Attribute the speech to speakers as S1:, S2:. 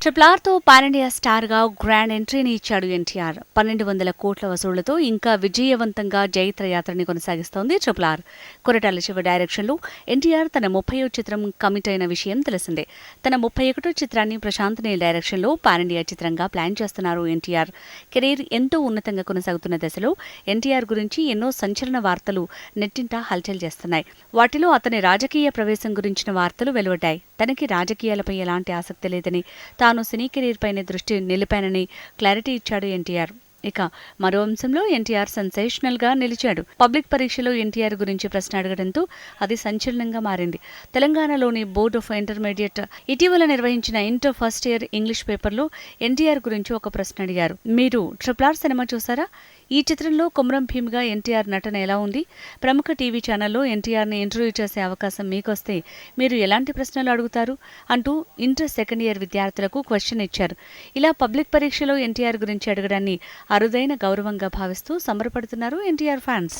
S1: Triple ఆర్తో pan India స్టార్గా grand ఎంట్రీని ఇచ్చాడు ఎన్టీఆర్. 1200 కోట్ల వసూళ్లతో ఇంకా విజయవంతంగా జైత్ర యాత్రని కొనసాగిస్తోంది ట్రిపుల్ ఆర్. కొరటాల శివ డైరెక్షన్లో ఎన్టీఆర్ తన 30వ చిత్రం కమిట్ అయిన విషయం తెలిసిందే. తన 31వ చిత్రాన్ని ప్రశాంత్ నీల్ డైరెక్షన్లో పాన్ ఇండియా చిత్రంగా ప్లాన్ చేస్తున్నారు ఎన్టీఆర్. కెరీర్ ఎంతో ఉన్నతంగా కొనసాగుతున్న దశలో ఎన్టీఆర్ గురించి ఎన్నో సంచలన వార్తలు నెట్టింట హల్చల్ చేస్తున్నాయి. వాటిలో అతని రాజకీయ ప్రవేశం గురించిన వార్తలు వెలువడ్డాయి. తనకి రాజకీయాలపై ఎలాంటి ఆసక్తి లేదని, తాను సినీ కెరీర్ పైనే దృష్టి నిలిపానని క్లారిటీ ఇచ్చాడు ఎన్టీఆర్. ఇక మరో అంశంలో ఎన్టీఆర్ సెన్సేషనల్ గా నిలిచాడు. పబ్లిక్ పరీక్షలో ఎన్టీఆర్ గురించి ప్రశ్న అడగడంతో అది సంచలనంగా మారింది. తెలంగాణలోని బోర్డ్ ఆఫ్ ఇంటర్మీడియట్ ఇటీవల నిర్వహించిన ఇంటర్ ఫస్ట్ ఇయర్ ఇంగ్లీష్ పేపర్లో ఎన్టీఆర్ గురించి ఒక ప్రశ్న అడిగారు. మీరు ట్రిపుల్ ఆర్ సినిమా చూసారా? ఈ చిత్రంలో కొమరం భీమ్గా ఎన్టీఆర్ నటన ఎలా ఉంది? ప్రముఖ టీవీ ఛానల్లో ఎన్టీఆర్ని ఇంటర్వ్యూ చేసే అవకాశం మీకొస్తే మీరు ఎలాంటి ప్రశ్నలు అడుగుతారు అంటూ ఇంటర్ సెకండ్ ఇయర్ విద్యార్థులకు క్వశ్చన్ ఇచ్చారు. ఇలా పబ్లిక్ పరీక్షలో ఎన్టీఆర్ గురించి అడగడాన్ని అరుదైన గౌరవంగా భావిస్తూ సంబరపడుతున్నారు ఎన్టీఆర్ ఫ్యాన్స్.